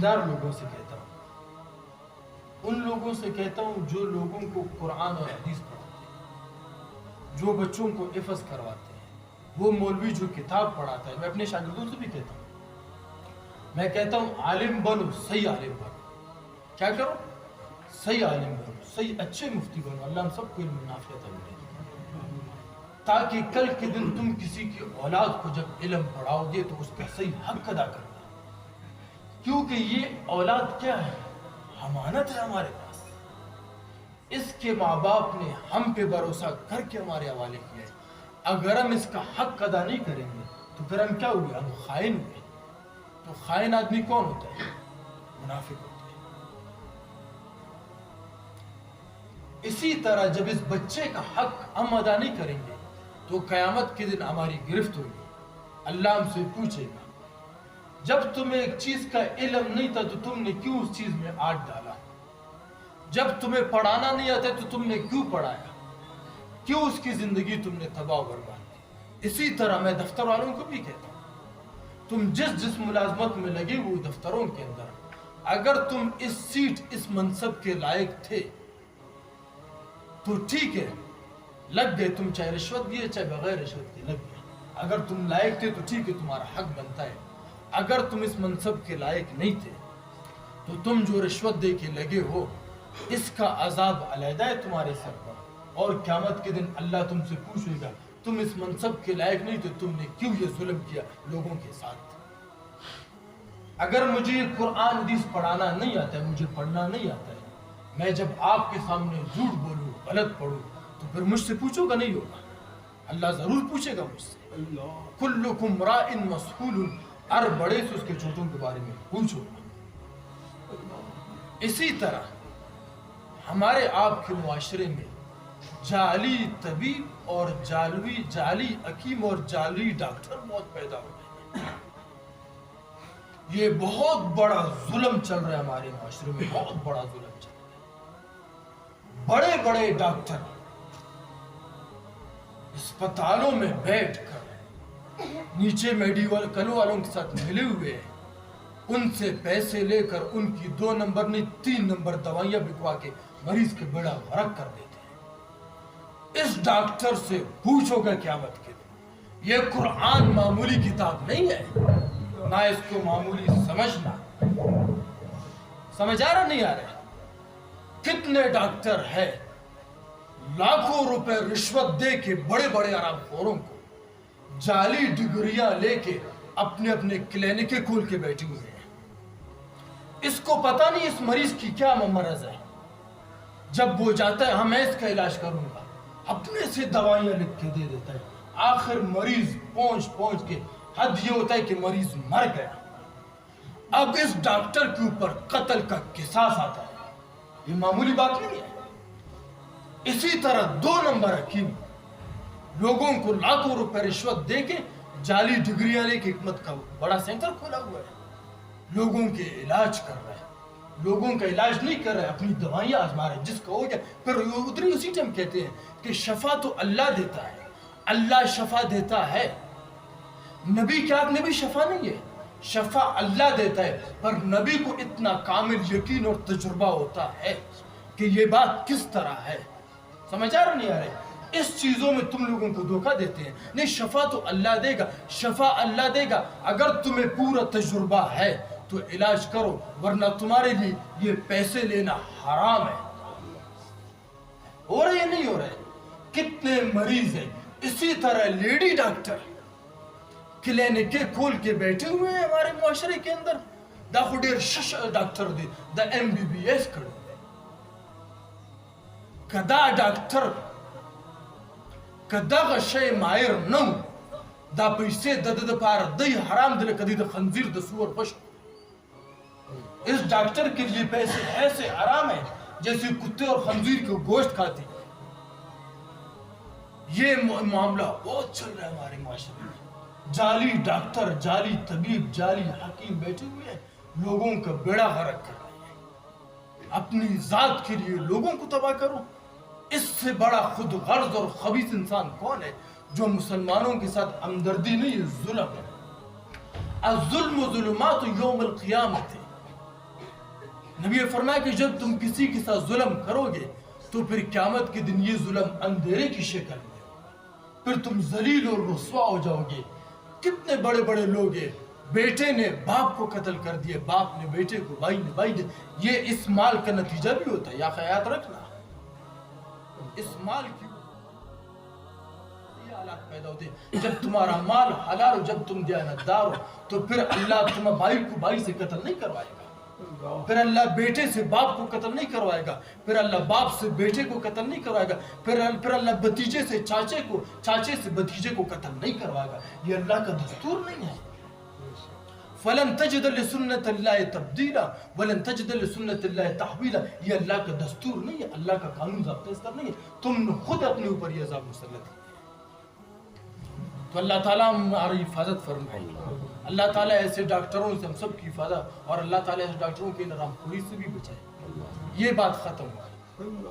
دیندار لوگوں سے کہتا ہوں، ان لوگوں سے کہتا ہوں جو لوگوں کو قرآن اور حدیث پڑھاتے ہیں، جو بچوں کو حفظ کرواتے ہیں، وہ مولوی جو کتاب پڑھاتا ہے. میں اپنے شاگردوں سے بھی کہتا ہوں، میں کہتا ہوں عالم بنو، صحیح عالم بنو. کیا کرو؟ صحیح عالم بنو، صحیح اچھے مفتی بنو. اللہ ہم سب کو علم نافع عطا کرے، تاکہ کل کے دن تم کسی کی اولاد کو جب علم پڑھاؤ گے تو اس کا صحیح حق ادا کرنا. کیونکہ یہ اولاد کیا ہے؟ امانت ہے ہمارے پاس. اس کے ماں باپ نے ہم پہ بھروسہ کر کے ہمارے حوالے کیا ہے. اگر ہم اس کا حق ادا نہیں کریں گے تو پھر ہم کیا ہوئے؟ ہم خائن ہوئے. تو خائن آدمی کون ہوتا ہے؟ منافق ہوتا ہے. اسی طرح جب اس بچے کا حق ہم ادا نہیں کریں گے تو قیامت کے دن ہماری گرفت ہوگی. اللہ ہم سے پوچھے گا جب تمہیں ایک چیز کا علم نہیں تھا تو تم نے کیوں اس چیز میں ہاتھ ڈالا؟ جب تمہیں پڑھانا نہیں آتا تو تم نے کیوں پڑھایا؟ کیوں اس کی زندگی تم نے تباہ و برباد کی؟ اسی طرح میں دفتر والوں کو بھی کہتا ہوں، تم جس ملازمت میں لگے ہوئے دفتروں کے اندر، اگر تم اس سیٹ اس منصب کے لائق تھے تو ٹھیک ہے، لگ گئے. تم چاہے رشوت دیے چاہے بغیر رشوت کے لگ گئے. اگر تم لائق تھے تو ٹھیک ہے، تمہارا حق بنتا ہے. اگر تم اس منصب کے لائق نہیں تھے تو تم جو رشوت دے کے لگے ہو اس کا عذاب علیحدہ ہے تمہارے سر پر. اور قیامت کے دن اللہ تم سے پوچھے گا تم اس منصب کے لائق نہیں تھے، تم نے کیوں یہ ظلم کیا لوگوں کے ساتھ؟ اگر مجھے قرآن حدیث پڑھانا نہیں آتا ہے، مجھے پڑھنا نہیں آتا ہے، میں جب آپ کے سامنے جھوٹ بولوں، غلط پڑھوں، تو پھر مجھ سے پوچھو گا؟ نہیں ہوگا. اللہ ضرور پوچھے گا مجھ سے. کلکم راء مسئول، ہر بڑے سے اس کے چھوٹوں کے بارے میں پوچھو گا. اسی طرح ہمارے آپ کے معاشرے میں جعلی طبیب اور جعلی حکیم اور جعلی ڈاکٹر بہت پیدا ہو گئے ہیں. یہ بہت بڑا ظلم چل رہا ہے ہمارے معاشرے میں، بہت بڑا ظلم چل رہا ہے. بڑے بڑے ڈاکٹر اسپتالوں میں بیٹھ کر نیچے میڈیکل والوں کے ساتھ ملے ہوئے ہیں، ان سے پیسے لے کر ان کی 2 نمبر نہیں 3 نمبر دوائیاں بکوا کے مریض کے بیڑا غرق کر دیتے ہیں. اس ڈاکٹر سے پوچھو گا قیامت کے دن. یہ قرآن معمولی کتاب نہیں ہے، نہ اس کو معمولی سمجھنا. سمجھ آ رہا نہیں آ رہا؟ کتنے ڈاکٹر ہیں لاکھوں روپے رشوت دے کے بڑے بڑے آرام خوروں کو جعلی ڈگریاں لے کے اپنے اپنے کلینکیں کھول کے بیٹھے ہوئے ہیں. اس کو پتہ نہیں اس مریض کی کیا مرض ہے. جب وہ جاتا ہے ہاں میں اس کا علاج کروں گا، اپنے سے دوائیاں لکھ کے دے دیتا ہے. آخر مریض پہنچ کے حد یہ ہوتا ہے کہ مریض مر گیا. اب اس ڈاکٹر کے اوپر قتل کا قصاص آتا ہے. یہ معمولی بات نہیں ہے. اسی طرح 2 نمبر حکیم لوگوں کو لاکھوں روپے رشوت دے کے جعلی ڈگریاں لے کے حکمت کا بڑا سینٹر کھولا ہوا ہے. لوگوں کے علاج کر رہا ہے، لوگوں کا علاج نہیں کر رہا ہے، اپنی دوائیاں آزما رہا ہے. جس کا ہو گیا پھر ادھر اسی ٹائم کہتے ہیں کہ شفا تو اللہ دیتا ہے، اللہ شفا دیتا ہے. نبی کیا نبی شفا نہیں ہے، شفا اللہ دیتا ہے. پر نبی کو اتنا کامل یقین اور تجربہ ہوتا ہے کہ یہ بات کس طرح ہے. سمجھ آ رہا نہیں آ رہا؟ اس چیزوں میں تم لوگوں کو دھوکہ دیتے ہیں. نہیں، شفا تو اللہ دے گا، شفا اللہ دے گا. اگر تمہیں پورا تجربہ ہے تو علاج کرو، ورنہ تمہارے لیے یہ پیسے لینا حرام ہے. ہو رہے نہیں ہو رہے؟ کتنے مریض ہیں اسی طرح لیڈی ڈاکٹر کلینکیں کھول کے بیٹھے ہوئے ہیں ہمارے معاشرے کے اندر. دا خودیر شش ڈاکٹر دی دا MBBS کرو کدا ڈاکٹر کدا غشے مائر نو دا پیسے دا پار دی حرام دل کدی دا خنزیر دا سور پشت. اس ڈاکٹر کے لیے پیسے ایسے حرام ہیں جیسے کتے اور خنزیر کے گوشت کھاتی. یہ معاملہ بہت چل رہا ہے ہمارے معاشرے میں. جعلی ڈاکٹر، جعلی طبیب، جعلی حکیم بیٹھے ہوئے ہیں، لوگوں کا بیڑا غرق کر رہے ہیں. اپنی ذات کے لیے لوگوں کو تباہ کرو. اس سے بڑا خود غرض اور خبیث انسان کون ہے جو مسلمانوں کے ساتھ ہمدردی نہیں، ظلم ہے. الظلم ظلمات یوم القیامت. نبی نے فرمایا کہ جب تم کسی کے ساتھ ظلم کرو گے تو پھر قیامت کے دن یہ ظلم اندھیرے کی شکل میں ہوگا، پھر تم ذلیل اور رسوا ہو جاؤ گے۔ کتنے بڑے بڑے لوگ ہیں، بیٹے نے باپ کو قتل کر دیا، باپ نے بیٹے کو، بھائی نے بھائی نے، یہ اس مال کا نتیجہ بھی ہوتا ہے، یا خیال رکھنا اس مال کی یہ حالات پیدا ہوتے ہیں۔ جب تمہارا مال حلال ہو، جب تم دیانتدار ہو، تو پھر اللہ تمہیں بھائی کو بھائی سے قتل نہیں کروائے گا، پھر اللہ بیٹے سے باپ کو قتل نہیں کروائے گا، پھر اللہ باپ سے بیٹے کو قتل نہیں کروائے گا، پھر اللہ بھتیجے سے چاچے کو، چاچے سے بھتیجے کو قتل نہیں کروائے گا۔ یہ اللہ کا دستور نہیں ہے۔ فَلَن تَجِدَ لِسُنَّةِ اللَّهِ تَبْدِيلًا وَلَن تَجِدَ لِسُنَّةِ اللَّهِ تَحْوِيلًا۔ یہ اللہ کا دستور نہیں ہے، اللہ کا قانون ضابطہ اس طرح نہیں ہے، تم نے خود اپنے اوپر یہ عذاب مسلط کیا۔ تو اللہ تعالیٰ ہماری حفاظت فرمائے، اللہ تعالیٰ ایسے ڈاکٹروں سے ہم سب کی حفاظت، اور اللہ تعالیٰ ایسے ڈاکٹروں کے نرام خوری سے بھی بچائے۔ یہ بات ختم ہو۔